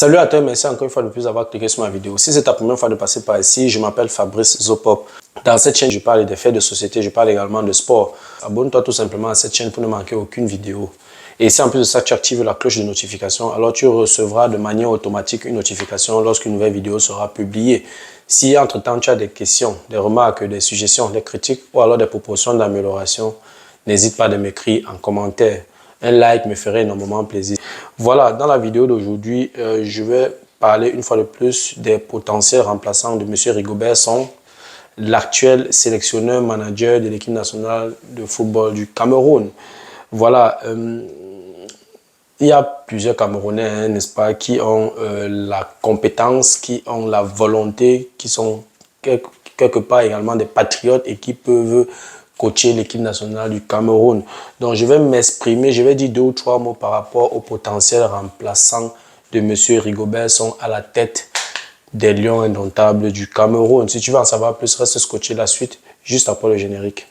Salut à toi, merci encore une fois de plus d'avoir cliqué sur ma vidéo. Si c'est ta première fois de passer par ici, je m'appelle Fabrice Zopop. Dans cette chaîne, je parle des faits de société, je parle également de sport. Abonne-toi tout simplement à cette chaîne pour ne manquer aucune vidéo. Et si en plus de ça, tu actives la cloche de notification, alors tu recevras de manière automatique une notification lorsqu'une nouvelle vidéo sera publiée. Si entre-temps tu as des questions, des remarques, des suggestions, des critiques ou alors des propositions d'amélioration, n'hésite pas à m'écrire en commentaire. Un like me ferait énormément plaisir. Voilà, dans la vidéo d'aujourd'hui, je vais parler une fois de plus des potentiels remplaçants de M. Rigobert Song, l'actuel sélectionneur manager de l'équipe nationale de football du Cameroun. Voilà, il y a plusieurs Camerounais, hein, n'est-ce pas, qui ont la compétence, qui ont la volonté, qui sont quelque part également des patriotes et qui peuvent coacher l'équipe nationale du Cameroun. Donc, je vais m'exprimer, je vais dire 2 ou 3 mots par rapport au potentiel remplaçant de M. Rigobert Song à la tête des Lions indomptables du Cameroun. Si tu veux en savoir plus, reste scotché la suite juste après le générique.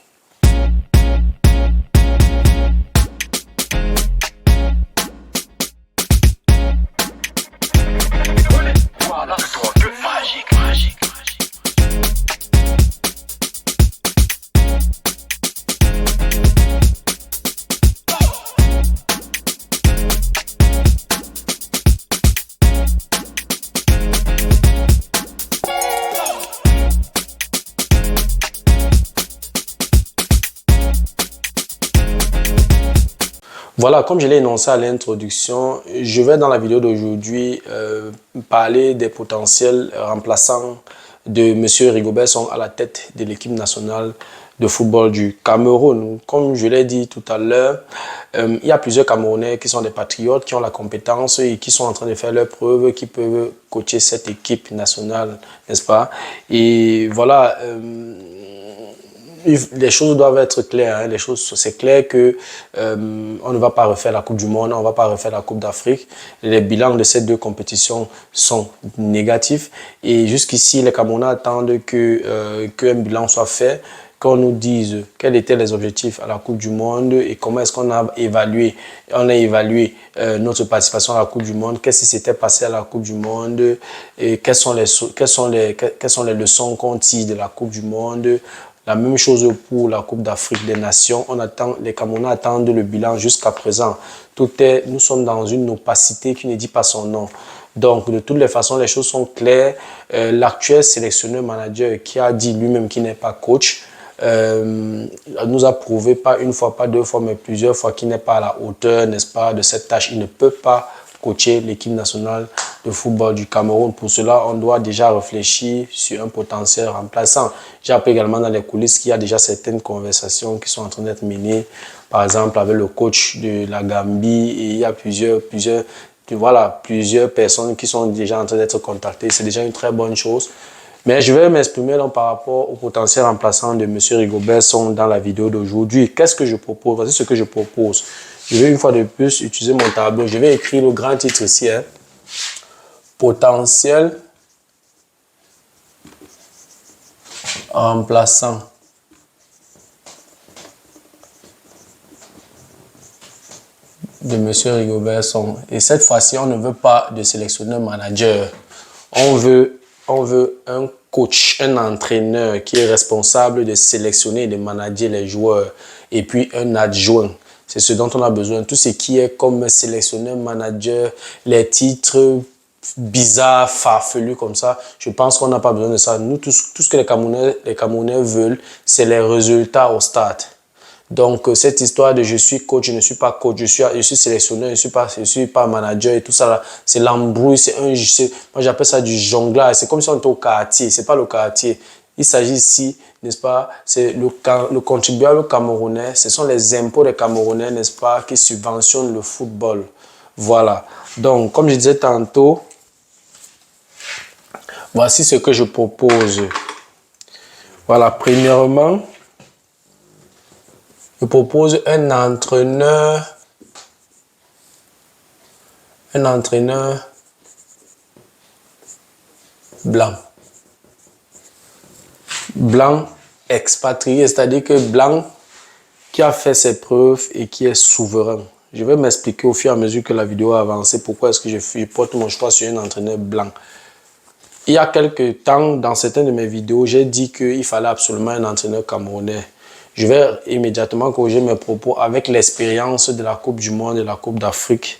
Voilà, comme je l'ai énoncé à l'introduction, je vais dans la vidéo d'aujourd'hui parler des potentiels remplaçants de M. Rigobert Song à la tête de l'équipe nationale de football du Cameroun. Comme je l'ai dit tout à l'heure, il y a plusieurs Camerounais qui sont des patriotes, qui ont la compétence et qui sont en train de faire leurs preuves, qui peuvent coacher cette équipe nationale, n'est-ce pas? Et voilà, les choses doivent être claires, hein. Les choses, c'est clair que on ne va pas refaire la Coupe du Monde, on ne va pas refaire la Coupe d'Afrique. Les bilans de ces 2 compétitions sont négatifs et jusqu'ici, les Camerounais attendent qu'un bilan soit fait, qu'on nous dise quels étaient les objectifs à la Coupe du Monde et comment est-ce qu'on a évalué, notre participation à la Coupe du Monde, qu'est-ce qui s'était passé à la Coupe du Monde et quelles sont les leçons qu'on tire de la Coupe du Monde. La même chose pour la Coupe d'Afrique des Nations. Les Camerounais attendent le bilan jusqu'à présent. Nous sommes dans une opacité qui ne dit pas son nom. Donc, de toutes les façons, les choses sont claires. L'actuel sélectionneur manager qui a dit lui-même qu'il n'est pas coach, nous a prouvé pas une fois, pas 2 fois, mais plusieurs fois qu'il n'est pas à la hauteur, n'est-ce pas, de cette tâche. Il ne peut pas coacher l'équipe nationale de football du Cameroun. Pour cela, on doit déjà réfléchir sur un potentiel remplaçant. J'ai appris également dans les coulisses qu'il y a déjà certaines conversations qui sont en train d'être menées, par exemple avec le coach de la Gambie, et il y a plusieurs personnes qui sont déjà en train d'être contactées. C'est déjà une très bonne chose. Mais je vais m'exprimer par rapport au potentiel remplaçant de M. Rigobert Song dans la vidéo d'aujourd'hui. Qu'est-ce que je propose? Voici ce que je propose. Je vais une fois de plus utiliser mon tableau. Je vais écrire le grand titre ici. Hein. Potentiel remplaçant de M. Rigobert Song. Et cette fois-ci, on ne veut pas de sélectionneur manager. On veut un coach, un entraîneur qui est responsable de sélectionner et de manager les joueurs. Et puis un adjoint. C'est ce dont on a besoin. Tout ce qui est comme sélectionneur, manager, les titres bizarres, farfelus comme ça, je pense qu'on n'a pas besoin de ça. Nous, tout ce que les Camerounais veulent, c'est les résultats au stade. Donc, cette histoire de je suis coach, je ne suis pas coach, je suis sélectionneur, je suis pas manager et tout ça, c'est l'embrouille, moi j'appelle ça du jonglage. C'est comme si on était au quartier, c'est pas le quartier. Il s'agit ici, n'est-ce pas, c'est le contribuable camerounais, ce sont les impôts des Camerounais, n'est-ce pas, qui subventionnent le football. Voilà. Donc, comme je disais tantôt, voici ce que je propose. Voilà, premièrement, je propose un entraîneur blanc. Blanc expatrié, c'est-à-dire que blanc qui a fait ses preuves et qui est souverain. Je vais m'expliquer au fur et à mesure que la vidéo a avancé pourquoi est-ce que je porte mon choix sur un entraîneur blanc. Il y a quelques temps, dans certaines de mes vidéos, j'ai dit qu'il fallait absolument un entraîneur camerounais. Je vais immédiatement corriger mes propos avec l'expérience de la Coupe du Monde et de la Coupe d'Afrique.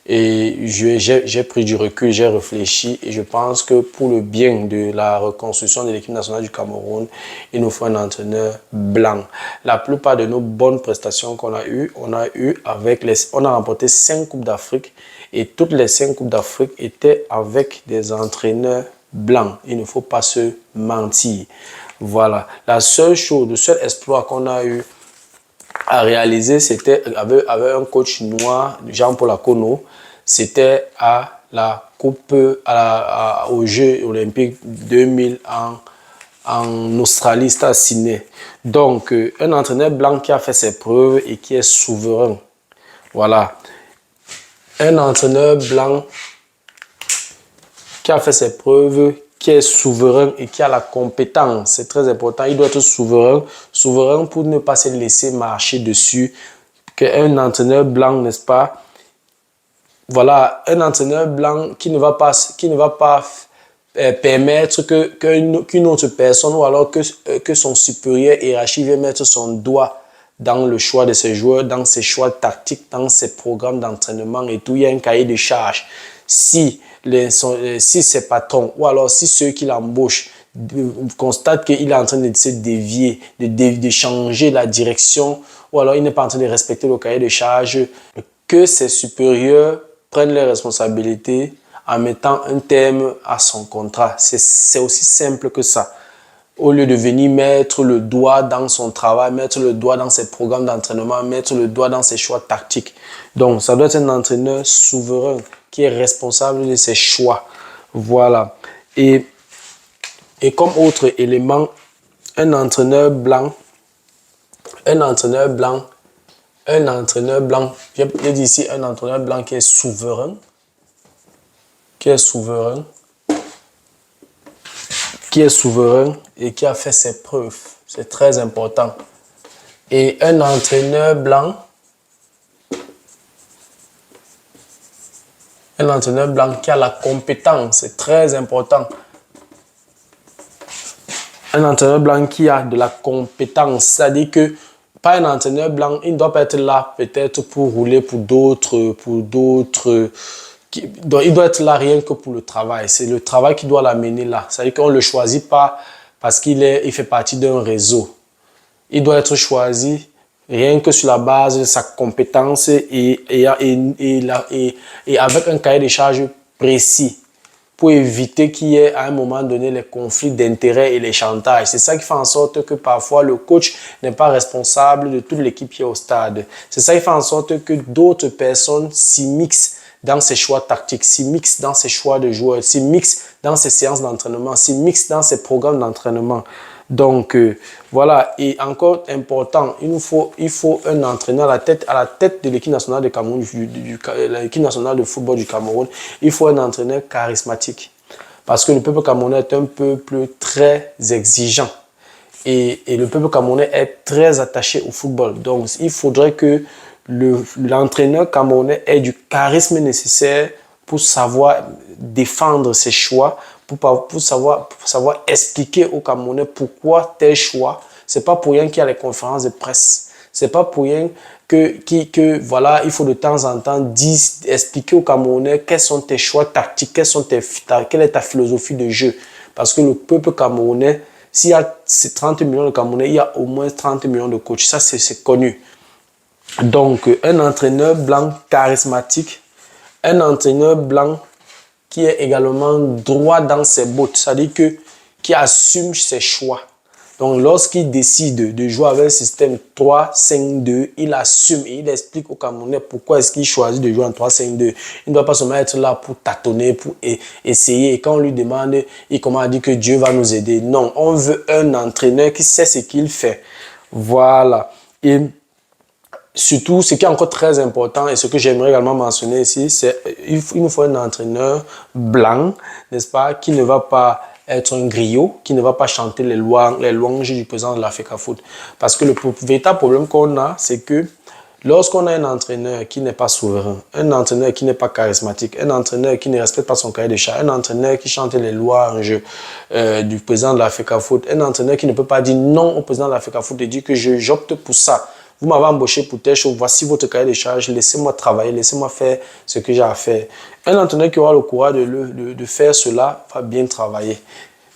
Et j'ai pris du recul, j'ai réfléchi et je pense que pour le bien de la reconstruction de l'équipe nationale du Cameroun, il nous faut un entraîneur blanc. La plupart de nos bonnes prestations qu'on a eues, on a remporté 5 Coupes d'Afrique et toutes les 5 Coupes d'Afrique étaient avec des entraîneurs blancs. Il ne faut pas se mentir. Voilà. La seule chose, le seul exploit qu'on a eu à réaliser, c'était avec un coach noir, Jean-Paul Akono. C'était à la Coupe, aux Jeux Olympiques 2000 en Australie, c'était à Sydney. Donc, un entraîneur blanc qui a fait ses preuves et qui est souverain. Voilà. Un entraîneur blanc qui a fait ses preuves, qui est souverain et qui a la compétence. C'est très important. Il doit être souverain. Souverain pour ne pas se laisser marcher dessus. Qu'un entraîneur blanc, n'est-ce pas? Voilà, un entraîneur blanc qui ne va pas permettre qu'une autre personne ou alors que son supérieur hiérarchique vienne mettre son doigt dans le choix de ses joueurs, dans ses choix tactiques, dans ses programmes d'entraînement et tout. Il y a un cahier de charges. Si ses patrons ou alors si ceux qui l'embauchent constatent qu'il est en train de se dévier, de changer la direction ou alors il n'est pas en train de respecter le cahier de charges, que ses supérieurs prennent les responsabilités en mettant un terme à son contrat. C'est aussi simple que ça. Au lieu de venir mettre le doigt dans son travail, mettre le doigt dans ses programmes d'entraînement, mettre le doigt dans ses choix tactiques. Donc, ça doit être un entraîneur souverain qui est responsable de ses choix. Voilà. Et comme autre élément, un entraîneur blanc, j'ai dit ici un entraîneur blanc qui est souverain, et qui a fait ses preuves. C'est très important. Et un entraîneur blanc qui a la compétence, c'est très important. Un entraîneur blanc qui a de la compétence, c'est-à-dire que pas un entraîneur blanc, il ne doit pas être là peut-être pour rouler pour d'autres. Il doit être là rien que pour le travail. C'est le travail qui doit l'amener là. C'est-à-dire qu'on ne le choisit pas parce qu'il fait partie d'un réseau. Il doit être choisi rien que sur la base de sa compétence et avec un cahier de charges précis pour éviter qu'il y ait à un moment donné les conflits d'intérêts et les chantages. C'est ça qui fait en sorte que parfois le coach n'est pas responsable de toute l'équipe qui est au stade. C'est ça qui fait en sorte que d'autres personnes s'immiscent dans ses choix tactiques, s'immiscent dans ses choix de joueurs, s'immiscent dans ses séances d'entraînement, s'immiscent dans ses programmes d'entraînement. Donc, voilà. Et encore important, il faut un entraîneur à la tête de l'équipe nationale de Cameroun, l'équipe nationale de football du Cameroun. Il faut un entraîneur charismatique. Parce que le peuple camerounais est un peuple très exigeant. Et le peuple camerounais est très attaché au football. Donc, il faudrait que l'entraîneur camerounais ait du charisme nécessaire pour savoir défendre ses choix, pour savoir expliquer aux Camerounais pourquoi tel choix. C'est pas pour rien qu'il y a les conférences de presse. C'est pas pour rien voilà, il faut de temps en temps expliquer aux Camerounais quels sont tes choix tactiques, quelle est ta philosophie de jeu. Parce que le peuple camerounais, s'il y a 30 millions de Camerounais, il y a au moins 30 millions de coachs. Ça, c'est connu. Donc, un entraîneur blanc charismatique, un entraîneur blanc qui est également droit dans ses bottes, c'est-à-dire qui assume ses choix. Donc, lorsqu'il décide de jouer avec un système 3-5-2, il assume et il explique aux Camerounais pourquoi est-ce qu'il choisit de jouer en 3-5-2. Il ne doit pas seulement être là pour tâtonner, pour essayer. Et quand on lui demande, il commence à dire que Dieu va nous aider. Non, on veut un entraîneur qui sait ce qu'il fait. Voilà. Et surtout, ce qui est encore très important et ce que j'aimerais également mentionner ici, c'est qu'il nous faut un entraîneur blanc, n'est-ce pas, qui ne va pas être un griot, qui ne va pas chanter les louanges du président de l'Africa Foot. Parce que le véritable problème qu'on a, c'est que Lorsqu'on a un entraîneur qui n'est pas souverain, un entraîneur qui n'est pas charismatique, un entraîneur qui ne respecte pas son cahier de charge, un entraîneur qui chante les lois en jeu du président de l'Africa Foot, un entraîneur qui ne peut pas dire non au président de l'Africa Foot et dire que j'opte pour ça. Vous m'avez embauché pour telle chose, voici votre cahier de charge, laissez-moi travailler, laissez-moi faire ce que j'ai à faire. Un entraîneur qui aura le courage de faire cela va bien travailler.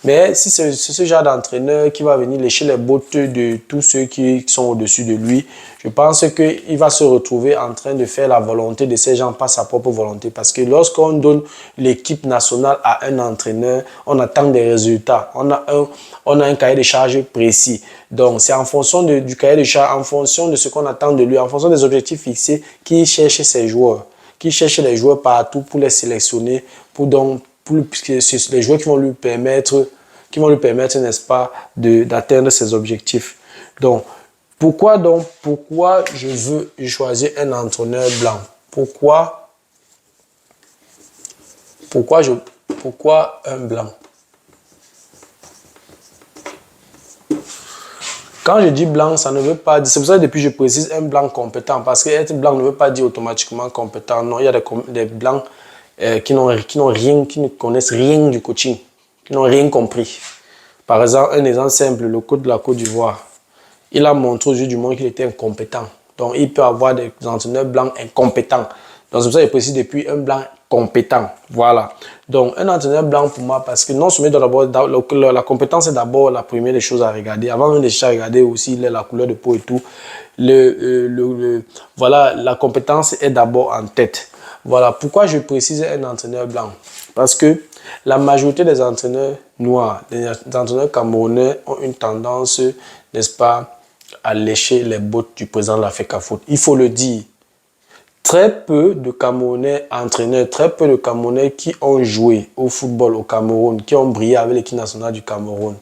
Mais si c'est ce genre d'entraîneur qui va venir lécher les bottes de tous ceux qui sont au-dessus de lui, je pense qu'il va se retrouver en train de faire la volonté de ces gens, pas sa propre volonté. Parce que lorsqu'on donne l'équipe nationale à un entraîneur, on attend des résultats. On a un cahier de charge précis. Donc, c'est en fonction du cahier de charge, en fonction de ce qu'on attend de lui, en fonction des objectifs fixés, qu'il cherche ses joueurs, qu'il cherche les joueurs partout pour les sélectionner, pour les joueurs qui vont lui permettre, n'est-ce pas, d'atteindre ses objectifs. Donc, pourquoi je veux choisir un entraîneur blanc? Pourquoi un blanc? Quand je dis blanc, ça ne veut pas dire... C'est pour ça que depuis je précise un blanc compétent. Parce que être blanc ne veut pas dire automatiquement compétent. Non, il y a des blancs qui ne connaissent rien du coaching, qui n'ont rien compris. Par exemple, un exemple simple, le coach de la Côte d'Ivoire, il a montré aux yeux du monde qu'il était incompétent. Donc, il peut avoir des entraîneurs blancs incompétents. Donc, c'est pour ça que je précise depuis un blanc compétent. Voilà. Donc, un entraîneur blanc pour moi, parce que non seulement la compétence est d'abord la première des choses à regarder. Avant même de regarder aussi la couleur de peau et tout. Voilà, la compétence est d'abord en tête. Voilà pourquoi je précise un entraîneur blanc. Parce que la majorité des entraîneurs noirs, des entraîneurs camerounais ont une tendance, n'est-ce pas, à lécher les bottes du président de l'Africa Foot. Il faut le dire. Très peu de Camerounais entraîneurs, très peu de Camerounais qui ont joué au football au Cameroun, qui ont brillé avec l'équipe nationale du Cameroun,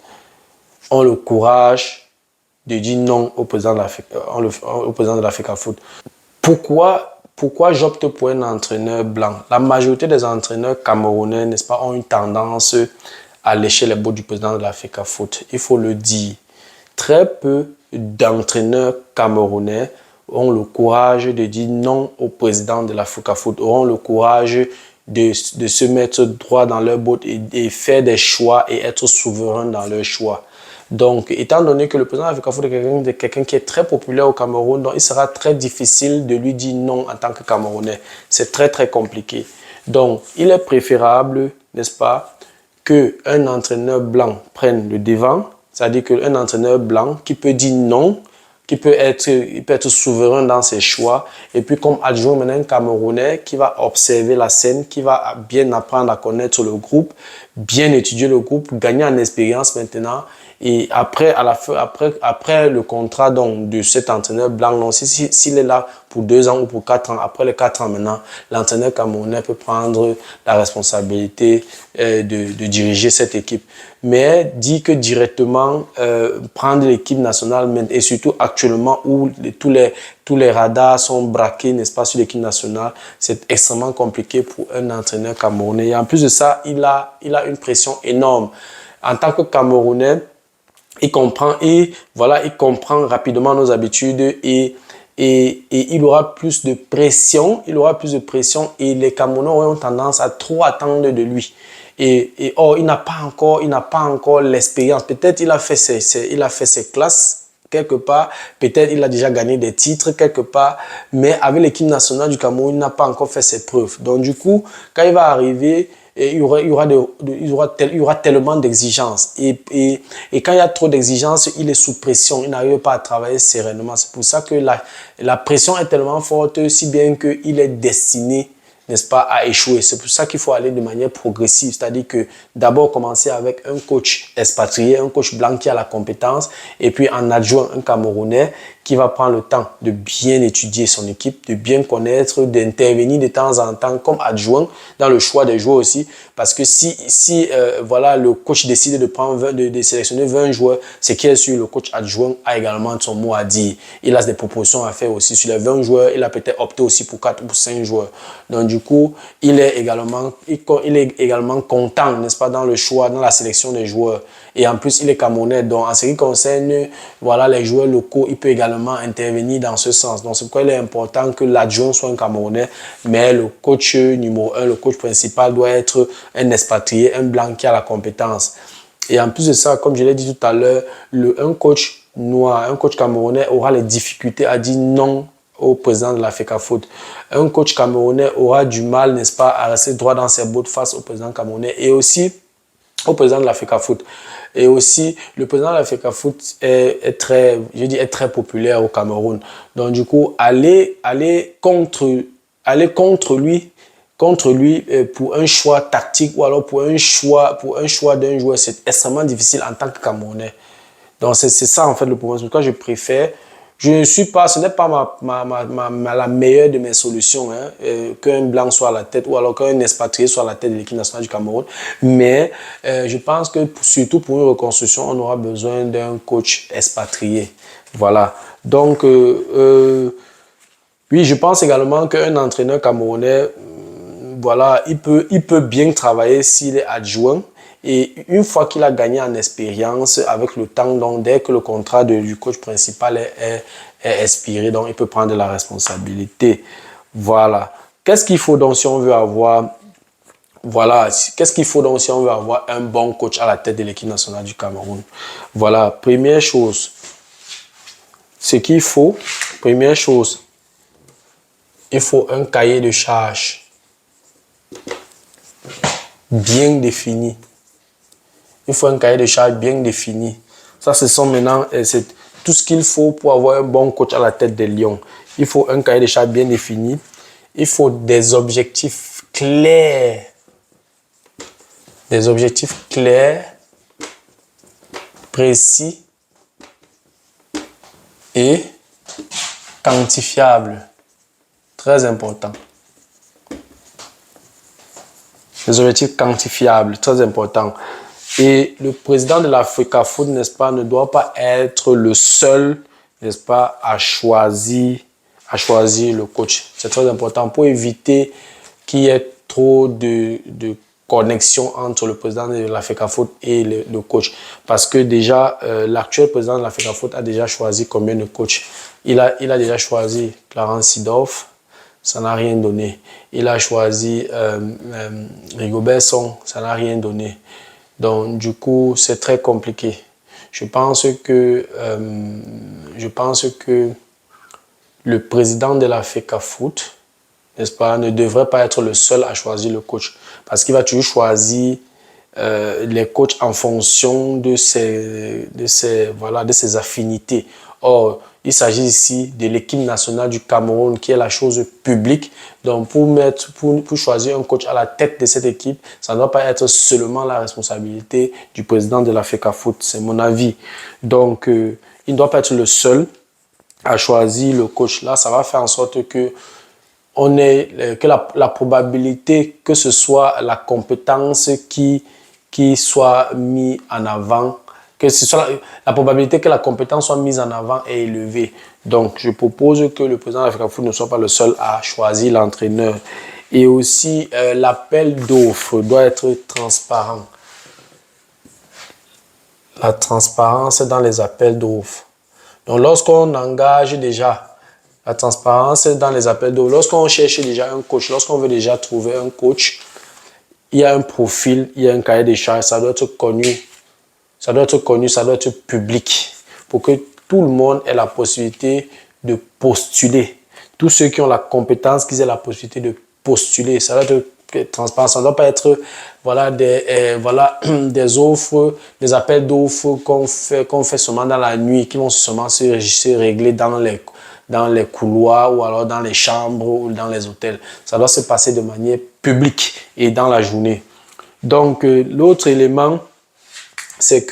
ont le courage de dire non au président de l'Africa Foot. Pourquoi j'opte pour un entraîneur blanc? La majorité des entraîneurs camerounais, n'est-ce pas, ont une tendance à lécher les bottes du président de l'Africa Foot. Il faut le dire. Très peu d'entraîneurs camerounais ont le courage de dire non au président de l'Africa Foot, auront le courage de se mettre droit dans leurs bottes et faire des choix et être souverain dans leurs choix. Donc, étant donné que le président de l'Africa Foot est quelqu'un qui est très populaire au Cameroun, donc il sera très difficile de lui dire non en tant que Camerounais. C'est très, très compliqué. Donc, il est préférable, n'est-ce pas, qu'un entraîneur blanc prenne le devant, c'est-à-dire qu'un entraîneur blanc qui peut dire non, il peut être souverain dans ses choix. Et puis, comme adjoint maintenant un Camerounais qui va observer la scène, qui va bien apprendre à connaître le groupe, bien étudier le groupe, gagner en expérience maintenant. Et après, après le contrat donc, de cet entraîneur blanc, s'il est là pour 2 ans ou pour 4 ans, après les 4 ans maintenant, l'entraîneur camerounais peut prendre la responsabilité de diriger cette équipe. Mais dit que directement prendre l'équipe nationale, et surtout actuellement où tous les radars sont braqués, n'est-ce pas, sur l'équipe nationale, c'est extrêmement compliqué pour un entraîneur camerounais. Et en plus de ça, il a une pression énorme. En tant que Camerounais, il comprend rapidement nos habitudes et il aura plus de pression, et les Camerounais auront tendance à trop attendre de lui. Or, il n'a pas encore l'expérience. Peut-être il a fait ses classes quelque part, peut-être il a déjà gagné des titres quelque part, mais avec l'équipe nationale du Cameroun, il n'a pas encore fait ses preuves. Donc du coup, quand il va arriver, il y aura tellement d'exigences. Et quand il y a trop d'exigences, il est sous pression, il n'arrive pas à travailler sereinement. C'est pour ça que la pression est tellement forte, si bien qu'il est destiné, n'est-ce pas, à échouer. C'est pour ça qu'il faut aller de manière progressive, c'est-à-dire que d'abord commencer avec un coach expatrié, un coach blanc qui a la compétence, et puis en adjoint un Camerounais qui va prendre le temps de bien étudier son équipe, de bien connaître, d'intervenir de temps en temps comme adjoint dans le choix des joueurs aussi, parce que si voilà, le coach décide de sélectionner 20 joueurs, c'est qu'il est sûr, le coach adjoint a également son mot à dire. Il a des propositions à faire aussi sur les 20 joueurs, il a peut-être opté aussi pour 4 ou 5 joueurs. Donc du coup, il est également content, n'est-ce pas, dans le choix, dans la sélection des joueurs. Et en plus, il est Camerounais. Donc, en ce qui concerne voilà, les joueurs locaux, il peut également intervenir dans ce sens. Donc, c'est pourquoi il est important que l'adjoint soit un Camerounais, mais le coach numéro 1, le coach principal doit être un expatrié, un blanc qui a la compétence. Et en plus de ça, comme je l'ai dit tout à l'heure, un coach noir, un coach camerounais aura les difficultés à dire non au président de la FECAFOOT. Un coach camerounais aura du mal, n'est-ce pas, à rester droit dans ses bottes face au président camerounais et aussi au président de la FECAFOOT. Et aussi, le président de la FECAFOOT est très populaire au Cameroun. Donc, du coup, aller contre lui pour un choix tactique ou alors pour un choix d'un joueur, c'est extrêmement difficile en tant que Camerounais. Donc, c'est ça, en fait, le problème. C'est pourquoi je préfère. Ce n'est pas la meilleure de mes solutions, hein, qu'un blanc soit à la tête ou alors qu'un expatrié soit à la tête de l'équipe nationale du Cameroun. Mais je pense que surtout pour une reconstruction, on aura besoin d'un coach expatrié. Voilà. Donc, oui, je pense également qu'un entraîneur camerounais, voilà, il peut bien travailler s'il est adjoint. Et une fois qu'il a gagné en expérience, avec le temps, donc dès que le contrat du coach principal est expiré, donc il peut prendre la responsabilité. Voilà. Qu'est-ce qu'il faut donc si on veut avoir, un bon coach à la tête de l'équipe nationale du Cameroun? Voilà. Première chose, il faut un cahier de charges bien défini. Il faut un cahier de charges bien défini. Ça, ce sont maintenant c'est tout ce qu'il faut pour avoir un bon coach à la tête des Lions. Il faut un cahier de charges bien défini. Il faut des objectifs clairs. Des objectifs clairs, précis et quantifiables. Très important. Des objectifs quantifiables, très important. Et le président de la FECAFOOT, n'est-ce pas, ne doit pas être le seul, n'est-ce pas, à choisir le coach. C'est très important pour éviter qu'il y ait trop de connexion entre le président de la FECAFOOT et le coach. Parce que déjà, l'actuel président de la FECAFOOT a déjà choisi combien de coachs? Il a déjà choisi Clarence Seedorf, ça n'a rien donné. Il a choisi Rigobert Song, ça n'a rien donné. Donc, du coup, c'est très compliqué. Je pense que le président de la FECAFOOT, n'est-ce pas, ne devrait pas être le seul à choisir le coach. Parce qu'il va toujours choisir les coachs en fonction de ses affinités. Or, il s'agit ici de l'équipe nationale du Cameroun qui est la chose publique. Donc, pour choisir un coach à la tête de cette équipe, ça ne doit pas être seulement la responsabilité du président de la FECAFOOT. C'est mon avis. Donc, il ne doit pas être le seul à choisir le coach. Là, ça va faire en sorte que la probabilité que ce soit la compétence qui soit mise en avant, que ce soit la probabilité que la compétence soit mise en avant est élevée. Donc, je propose que le président de la FECAFOOT ne soit pas le seul à choisir l'entraîneur. Et aussi, l'appel d'offres doit être transparent. La transparence dans les appels d'offres. Donc, lorsqu'on engage déjà, la transparence dans les appels d'offres, lorsqu'on cherche déjà un coach, lorsqu'on veut déjà trouver un coach, il y a un profil, il y a un cahier des charges, ça doit être connu. Ça doit être public pour que tout le monde ait la possibilité de postuler. Tous ceux qui ont la compétence, qu'ils aient la possibilité de postuler. Ça doit être transparent. Ça ne doit pas être des offres, des appels d'offres qu'on fait seulement dans la nuit, qui vont seulement se régler dans les couloirs ou alors dans les chambres ou dans les hôtels. Ça doit se passer de manière publique et dans la journée. Donc, l'autre élément, c'est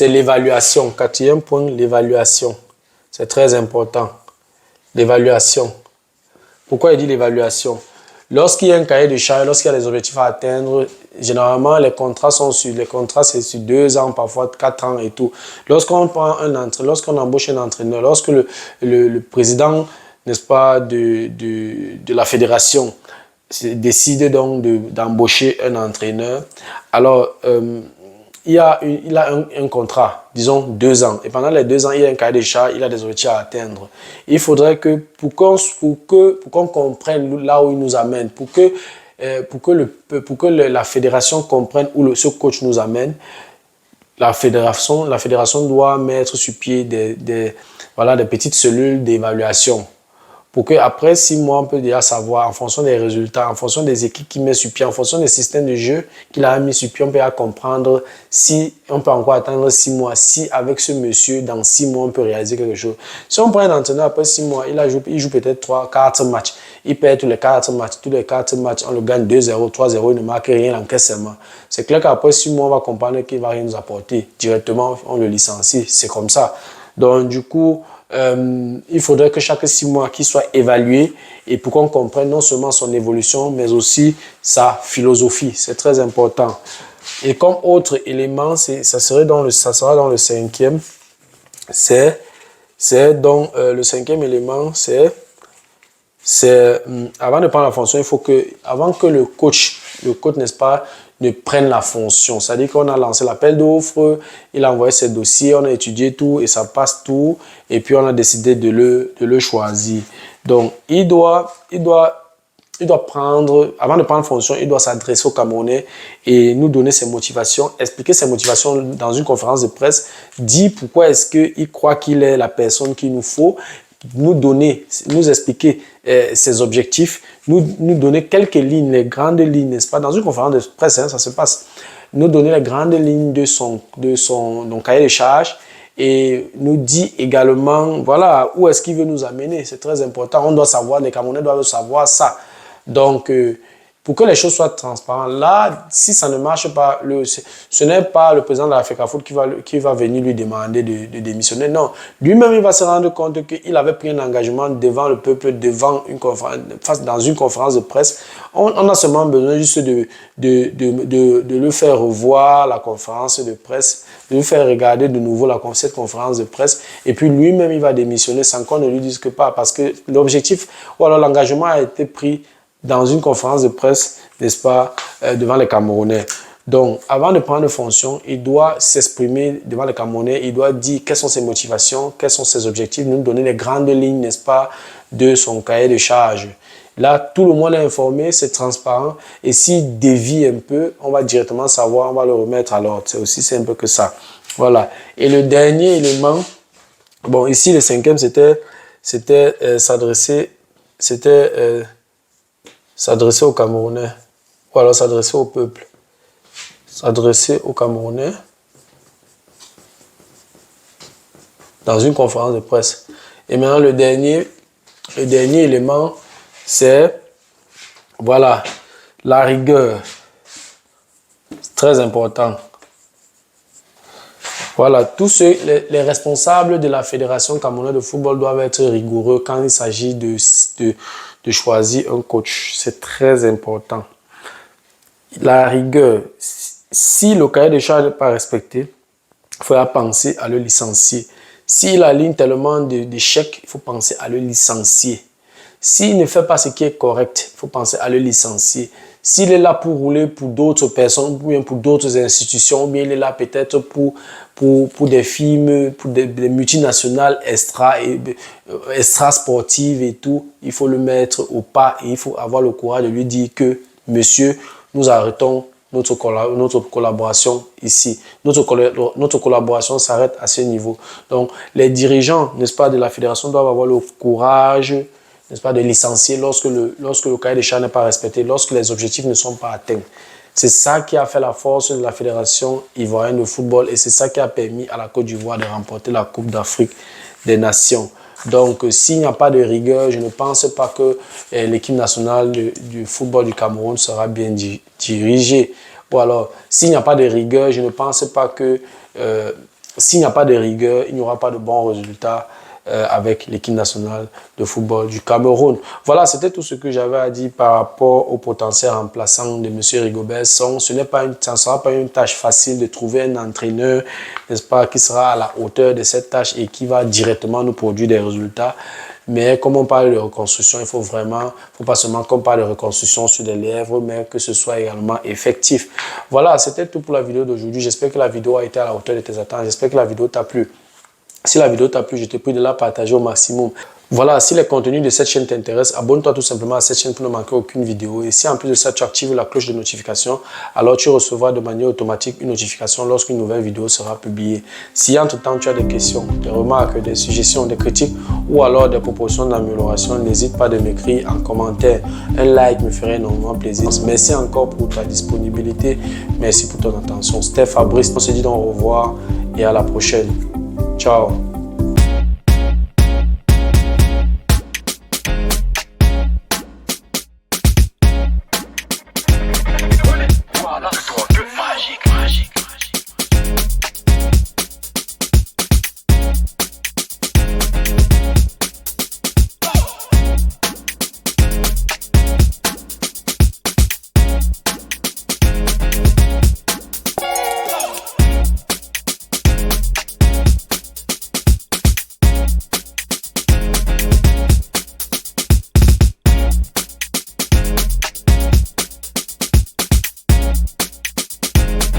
l'évaluation. Quatrième point, l'évaluation. C'est très important. L'évaluation. Pourquoi il dit l'évaluation? Lorsqu'il y a un cahier de charges, lorsqu'il y a des objectifs à atteindre, généralement, les contrats, c'est sur 2 ans, parfois 4 ans et tout. Lorsqu'on embauche un entraîneur, lorsque le président, n'est-ce pas, de la fédération décide donc d'embaucher un entraîneur, alors, il a un contrat, disons 2 ans. Et pendant les 2 ans, il a un cahier de charges, il a des objectifs à atteindre. Il faudrait que, pour qu'on comprenne là où il nous amène, pour que la fédération comprenne où ce coach nous amène, la fédération doit mettre sur pied des petites cellules d'évaluation. Pour qu'après 6 mois, on peut déjà savoir, en fonction des résultats, en fonction des équipes qu'il met sur pied, en fonction des systèmes de jeu qu'il a mis sur pied, on peut comprendre si on peut encore attendre 6 mois, si avec ce monsieur, dans 6 mois, on peut réaliser quelque chose. Si on prend un entraîneur après 6 mois, il joue peut-être 4 matchs, il perd tous les 4 matchs, on le gagne 2-0, 3-0, il ne marque rien, il encaisse seulement. C'est clair qu'après 6 mois, on va comprendre qu'il ne va rien nous apporter. Directement, on le licencie, c'est comme ça. Donc, du coup, il faudrait que chaque 6 mois qu'il soit évalué et pour qu'on comprenne non seulement son évolution mais aussi sa philosophie. C'est très important. Et comme autre élément, ça sera dans le 5e. Le 5e élément, c'est avant de prendre la fonction, il faut que, avant que le coach, n'est-ce pas, ne prenne la fonction. C'est-à-dire qu'on a lancé l'appel d'offres, il a envoyé ses dossiers, on a étudié tout et ça passe tout. Et puis on a décidé de le choisir. Donc il doit prendre, avant de prendre fonction, il doit s'adresser au Camerounais et nous donner ses motivations, expliquer ses motivations dans une conférence de presse, dire pourquoi est-ce qu'il croit qu'il est la personne qu'il nous faut, nous expliquer ses objectifs, nous donner quelques lignes, les grandes lignes, n'est-ce pas? Dans une conférence de presse, ça se passe. Nous donner les grandes lignes de son cahier de charges et nous dit également, voilà, où est-ce qu'il veut nous amener. C'est très important. On doit savoir, les Camerounais doivent savoir ça. Donc, pour que les choses soient transparentes. Là, si ça ne marche pas, ce n'est pas le président de la FECAFOOT qui va venir lui demander de démissionner. Non, lui-même, il va se rendre compte qu'il avait pris un engagement devant le peuple, dans une conférence de presse. On a seulement besoin juste de le faire revoir la conférence de presse, de lui faire regarder de nouveau cette conférence de presse. Et puis lui-même, il va démissionner sans qu'on ne lui dise que pas. Parce que l'objectif, ou alors l'engagement a été pris dans une conférence de presse, n'est-ce pas, devant les Camerounais. Donc, avant de prendre fonction, il doit s'exprimer devant les Camerounais, il doit dire quelles sont ses motivations, quels sont ses objectifs, nous donner les grandes lignes, n'est-ce pas, de son cahier de charges. Là, tout le monde est informé, c'est transparent, et s'il dévie un peu, on va directement savoir, on va le remettre à l'ordre. C'est aussi simple que ça. Voilà. Et le dernier élément, bon, ici, le 5e, c'était s'adresser aux Camerounais, ou alors s'adresser au peuple. S'adresser aux Camerounais dans une conférence de presse. Et maintenant, le dernier élément, c'est, voilà, la rigueur. C'est très important. Voilà, tous les responsables de la Fédération camerounaise de football doivent être rigoureux quand il s'agit de choisir un coach. C'est très important. La rigueur, si le cahier de charges n'est pas respecté, il faudra penser à le licencier. S'il aligne tellement d'échecs, il faut penser à le licencier. S'il ne fait pas ce qui est correct, il faut penser à le licencier. S'il est là pour rouler pour d'autres personnes, ou bien pour d'autres institutions, ou bien il est là peut-être pour des films, pour des multinationales extra sportives et tout, il faut le mettre au pas et il faut avoir le courage de lui dire que, monsieur, nous arrêtons notre collaboration ici. Notre collaboration s'arrête à ce niveau. Donc, les dirigeants, n'est-ce pas, de la fédération doivent avoir le courage, n'est-ce pas, de licencier lorsque le cahier des charges n'est pas respecté, lorsque les objectifs ne sont pas atteints. C'est ça qui a fait la force de la Fédération ivoirienne de football et c'est ça qui a permis à la Côte d'Ivoire de remporter la Coupe d'Afrique des Nations. Donc, s'il n'y a pas de rigueur, je ne pense pas que l'équipe nationale du football du Cameroun sera bien dirigée. Ou alors, s'il n'y a pas de rigueur, je ne pense pas que s'il n'y a pas de rigueur, il n'y aura pas de bons résultats avec l'équipe nationale de football du Cameroun. Voilà, c'était tout ce que j'avais à dire par rapport au potentiel remplaçant de M. Rigobert Song. Ça ne sera pas une tâche facile de trouver un entraîneur, n'est-ce pas, qui sera à la hauteur de cette tâche et qui va directement nous produire des résultats. Mais comme on parle de reconstruction, il faut pas seulement qu'on parle de reconstruction sur les lèvres, mais que ce soit également effectif. Voilà, c'était tout pour la vidéo d'aujourd'hui. J'espère que la vidéo a été à la hauteur de tes attentes. J'espère que la vidéo t'a plu. Si la vidéo t'a plu, je te prie de la partager au maximum. Voilà, si les contenus de cette chaîne t'intéressent, abonne-toi tout simplement à cette chaîne pour ne manquer aucune vidéo. Et si en plus de ça, tu actives la cloche de notification, alors tu recevras de manière automatique une notification lorsqu'une nouvelle vidéo sera publiée. Si entre-temps tu as des questions, des remarques, des suggestions, des critiques ou alors des propositions d'amélioration, n'hésite pas de m'écrire en commentaire. Un like me ferait énormément plaisir. Merci encore pour ta disponibilité. Merci pour ton attention. C'était Fabrice. On se dit donc au revoir et à la prochaine. Ciao.